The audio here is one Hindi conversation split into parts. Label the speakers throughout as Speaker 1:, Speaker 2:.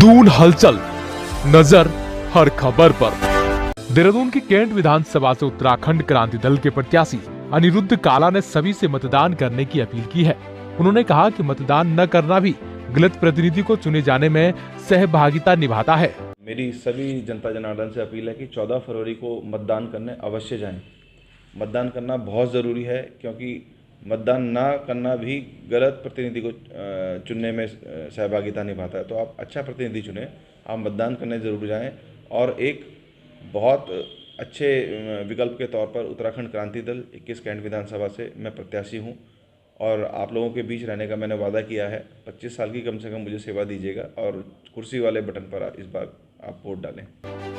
Speaker 1: दून हलचल, नजर हर खबर पर। देहरादून की कैंट विधानसभा से उत्तराखंड क्रांति दल के प्रत्याशी अनिरुद्ध काला ने सभी से मतदान करने की अपील की है। उन्होंने कहा कि मतदान न करना भी गलत प्रतिनिधि को चुने जाने में सहभागिता निभाता है।
Speaker 2: मेरी सभी जनता जनार्दन से अपील है कि 14 फरवरी को मतदान करने अवश्य जाएं। मतदान करना बहुत ज़रूरी है, क्योंकि मतदान ना करना भी गलत प्रतिनिधि को चुनने में सहभागिता निभाता है। तो आप अच्छा प्रतिनिधि चुनें, आप मतदान करने ज़रूर जाएं। और एक बहुत अच्छे विकल्प के तौर पर उत्तराखंड क्रांति दल 21 कैंट विधानसभा से मैं प्रत्याशी हूं, और आप लोगों के बीच रहने का मैंने वादा किया है। 25 साल की कम से कम मुझे सेवा दीजिएगा और कुर्सी वाले बटन पर इस बार आप वोट डालें।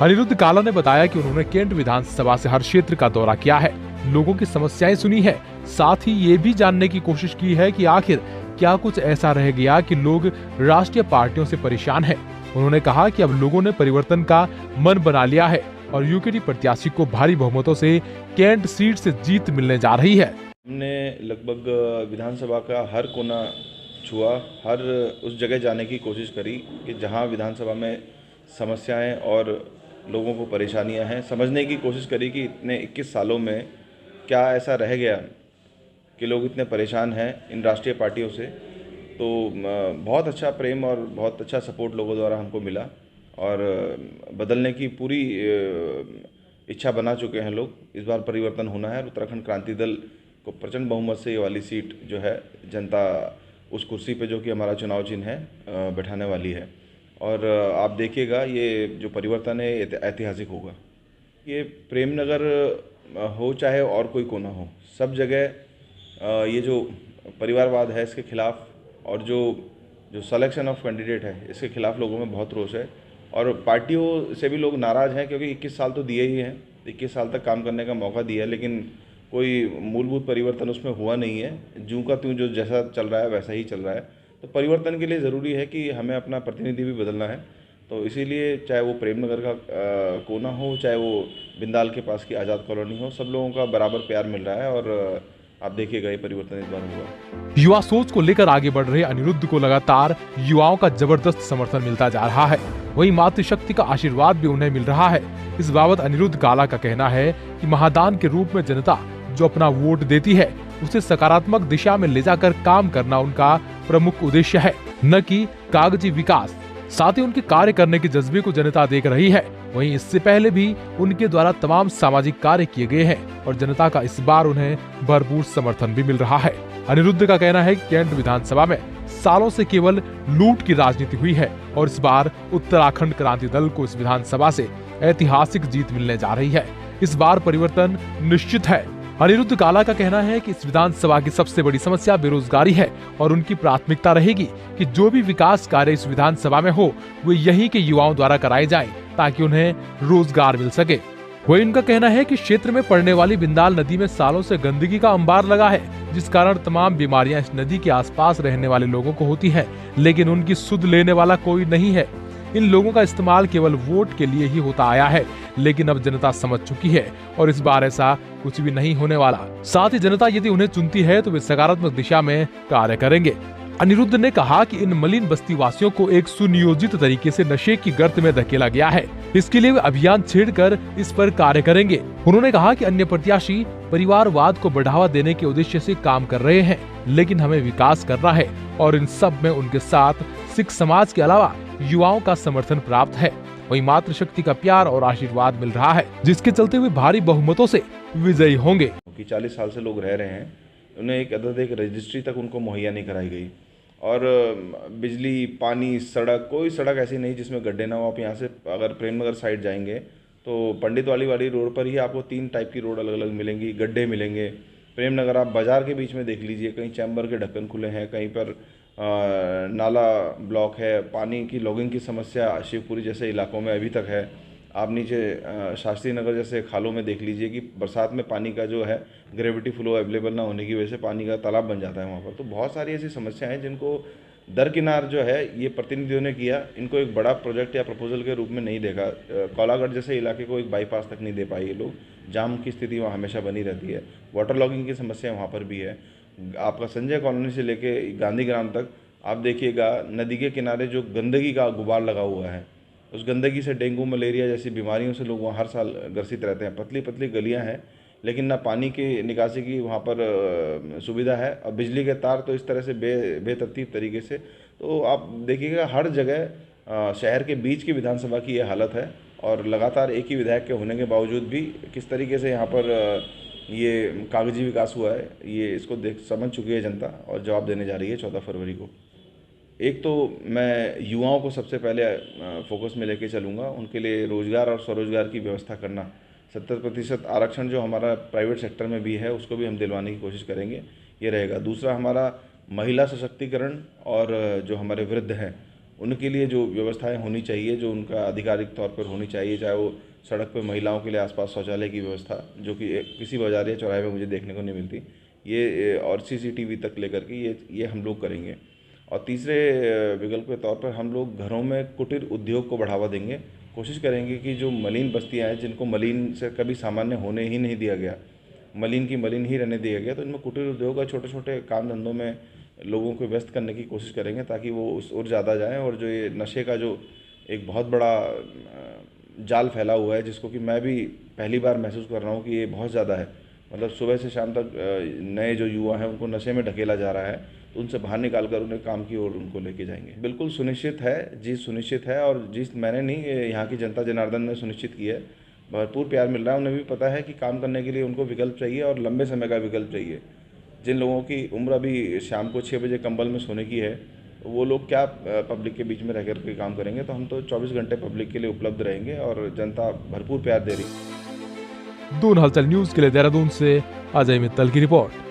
Speaker 1: अनिरुद्ध काला ने बताया कि उन्होंने कैंट विधानसभा से हर क्षेत्र का दौरा किया है, लोगों की समस्याएं सुनी है, साथ ही ये भी जानने की कोशिश की है कि आखिर क्या कुछ ऐसा रह गया कि लोग राष्ट्रीय पार्टियों से परेशान हैं। उन्होंने कहा कि अब लोगों ने परिवर्तन का मन बना लिया है और यूकेडी प्रत्याशी को भारी बहुमतों से कैंट सीट से जीत मिलने जा रही है।
Speaker 2: हमने लगभग विधानसभा का हर कोना छुआ, हर उस जगह जाने की कोशिश करी कि जहां विधानसभा में समस्याएं और लोगों को परेशानियां हैं। समझने की कोशिश करी कि इतने 21 सालों में क्या ऐसा रह गया कि लोग इतने परेशान हैं इन राष्ट्रीय पार्टियों से। तो बहुत अच्छा प्रेम और बहुत अच्छा सपोर्ट लोगों द्वारा हमको मिला, और बदलने की पूरी इच्छा बना चुके हैं लोग। इस बार परिवर्तन होना है और उत्तराखंड क्रांति दल को प्रचंड बहुमत से ये वाली सीट जो है जनता उस कुर्सी पे, जो कि हमारा चुनाव चिन्ह है, बैठाने वाली है। और आप देखिएगा ये जो परिवर्तन है ऐतिहासिक होगा। ये प्रेमनगर हो चाहे और कोई कोना हो, सब जगह ये जो परिवारवाद है इसके खिलाफ, और जो सिलेक्शन ऑफ कैंडिडेट है इसके खिलाफ लोगों में बहुत रोष है। और पार्टियों से भी लोग नाराज़ हैं, क्योंकि 21 साल तो दिए ही हैं, 21 साल तक काम करने का मौका दिया है, लेकिन कोई मूलभूत परिवर्तन उसमें हुआ नहीं है। जूं का त्यों जो जैसा चल रहा है वैसा ही चल रहा है। तो परिवर्तन के लिए ज़रूरी है कि हमें अपना प्रतिनिधि भी बदलना है। तो इसीलिए चाहे वो प्रेमनगर का कोना हो, चाहे वो बिंदाल के पास की आज़ाद कॉलोनी हो, सब लोगों का बराबर प्यार मिल रहा है, और आप देखिएगा ये परिवर्तन इस बार होगा।
Speaker 1: युवा सोच को लेकर आगे बढ़ रहे अनिरुद्ध को लगातार युवाओं का जबरदस्त समर्थन मिलता जा रहा है। वहीं मातृशक्ति का आशीर्वाद भी उन्हें मिल रहा है। इस बाबत अनिरुद्ध काला का कहना है कि महादान के रूप में जनता जो अपना वोट देती है उसे सकारात्मक दिशा में ले जाकर काम करना उनका प्रमुख उद्देश्य है, न कि कागजी विकास। साथ ही उनके कार्य करने के जज्बे को जनता देख रही है। वहीं इससे पहले भी उनके द्वारा तमाम सामाजिक कार्य किए गए हैं और जनता का इस बार उन्हें भरपूर समर्थन भी मिल रहा है। अनिरुद्ध का कहना है कि कैंट विधानसभा में सालों से केवल लूट की राजनीति हुई है और इस बार उत्तराखंड क्रांति दल को इस विधानसभा से ऐतिहासिक जीत मिलने जा रही है। इस बार परिवर्तन निश्चित है। अनिरुद्ध काला का कहना है कि इस विधानसभा की सबसे बड़ी समस्या बेरोजगारी है और उनकी प्राथमिकता रहेगी कि जो भी विकास कार्य इस विधानसभा में हो वो यहीं के युवाओं द्वारा कराए जाएं, ताकि उन्हें रोजगार मिल सके। वही उनका कहना है कि क्षेत्र में पड़ने वाली बिंदाल नदी में सालों से गंदगी का अंबार लगा है, जिस कारण तमाम बीमारियां इस नदी के आसपास रहने वाले लोगों को होती है, लेकिन उनकी सुध लेने वाला कोई नहीं है। इन लोगों का इस्तेमाल केवल वोट के लिए ही होता आया है, लेकिन अब जनता समझ चुकी है और इस बार ऐसा कुछ भी नहीं होने वाला। साथ ही जनता यदि उन्हें चुनती है तो वे सकारात्मक दिशा में कार्य करेंगे। अनिरुद्ध ने कहा कि इन मलिन बस्ती वासियों को एक सुनियोजित तरीके से नशे की गर्त में धकेला गया है। इसके लिए वे अभियान छेड़कर इस पर कार्य करेंगे। उन्होंने कहा कि अन्य प्रत्याशी परिवारवाद को बढ़ावा देने के उद्देश्य से काम कर रहे हैं, लेकिन हमें विकास करना है और इन सब में उनके साथ सिख समाज के अलावा युवाओं का समर्थन प्राप्त है। वही मातृशक्ति का प्यार और आशीर्वाद मिल रहा है, जिसके चलते वे भारी बहुमतों से विजयी होंगे।
Speaker 2: 40 साल से लोग रह रहे हैं, उन्हें एक रजिस्ट्री तक उनको मुहैया नहीं कराई गई, और बिजली, पानी, सड़क, कोई सड़क ऐसी नहीं जिसमें गड्ढे ना हो। आप यहाँ से अगर प्रेमनगर साइड जाएंगे तो पंडित वाली रोड पर ही आपको 3 टाइप की रोड अलग अलग मिलेंगी, गड्ढे मिलेंगे। प्रेमनगर आप बाजार के बीच में देख लीजिए, कहीं चैम्बर के ढक्कन खुले हैं, कहीं पर नाला ब्लॉक है। पानी की लॉगिंग की समस्या शिवपुरी जैसे इलाकों में अभी तक है। आप नीचे शास्त्री नगर जैसे खालों में देख लीजिए कि बरसात में पानी का जो है ग्रेविटी फ्लो अवेलेबल ना होने की वजह से पानी का तालाब बन जाता है वहाँ पर। तो बहुत सारी ऐसी समस्याएं हैं जिनको दरकिनार जो है ये प्रतिनिधियों ने किया। इनको एक बड़ा प्रोजेक्ट या प्रपोजल के रूप में नहीं देखा। कोलागढ़ जैसे इलाके को एक बाईपास तक नहीं दे पाए ये लोग। जाम की स्थिति वहाँ हमेशा बनी रहती है। वाटर लॉगिंग की समस्या वहाँ पर भी है। आपका संजय कॉलोनी से लेके गांधी ग्राम तक आप देखिएगा नदी के किनारे जो गंदगी का गुबार लगा हुआ है, उस गंदगी से डेंगू मलेरिया जैसी बीमारियों से लोग वहाँ हर साल ग्रसित रहते हैं। पतली पतली गलियाँ हैं, लेकिन ना पानी की निकासी की वहाँ पर सुविधा है, और बिजली के तार तो इस तरह से बेतरतीब तरीके से। तो आप देखिएगा हर जगह शहर के बीच की विधानसभा की ये हालत है, और लगातार एक ही विधायक के होने के बावजूद भी किस तरीके से यहाँ पर ये कागजी विकास हुआ है, ये इसको देख समझ चुकी है जनता और जवाब देने जा रही है 14 फरवरी को। एक तो मैं युवाओं को सबसे पहले फोकस में लेके चलूँगा, उनके लिए रोज़गार और स्वरोजगार की व्यवस्था करना। 70% आरक्षण जो हमारा प्राइवेट सेक्टर में भी है, उसको भी हम दिलवाने की कोशिश करेंगे, ये रहेगा। दूसरा हमारा महिला सशक्तिकरण, और जो हमारे वृद्ध हैं उनके लिए जो व्यवस्थाएं होनी चाहिए, जो उनका आधिकारिक तौर पर होनी चाहिए, चाहे वो सड़क पर महिलाओं के लिए आसपास शौचालय की व्यवस्था, जो कि किसी बाजार या चौराहे में मुझे देखने को नहीं मिलती, ये और CCTV तक लेकर के ये हम लोग करेंगे। और तीसरे विकल्प के तौर पर हम लोग घरों में कुटीर उद्योग को बढ़ावा देंगे। कोशिश करेंगे कि जो मलिन बस्तियां हैं, जिनको मलिन से कभी सामान्य होने ही नहीं दिया गया, मलिन की मलिन ही रहने दिया गया, तो इनमें कुटीर उद्योग और छोटे छोटे काम धंधों में लोगों को व्यस्त करने की कोशिश करेंगे, ताकि वो उस ओर ज़्यादा जाएं। और जो ये नशे का जो एक बहुत बड़ा जाल फैला हुआ है, जिसको कि मैं भी पहली बार महसूस कर रहा हूँ कि ये बहुत ज़्यादा है, मतलब सुबह से शाम तक नए जो युवा हैं उनको नशे में ढकेला जा रहा है, तो उनसे बाहर निकाल कर उन्हें काम की ओर उनको लेके जाएंगे। बिल्कुल सुनिश्चित है जी, सुनिश्चित है। और जिस मैंने नहीं, यहाँ की जनता जनार्दन ने सुनिश्चित की है, भरपूर प्यार मिल रहा है। उन्हें भी पता है कि काम करने के लिए उनको विकल्प चाहिए, और लंबे समय का विकल्प चाहिए। जिन लोगों की उम्र अभी शाम को 6 बजे कंबल में सोने की है, वो लोग क्या पब्लिक के बीच में रह कर के काम करेंगे। तो हम तो 24 घंटे पब्लिक के लिए उपलब्ध रहेंगे, और जनता भरपूर प्यार दे रही है।
Speaker 1: दून हलचल न्यूज के लिए देहरादून से अजय मित्तल की रिपोर्ट।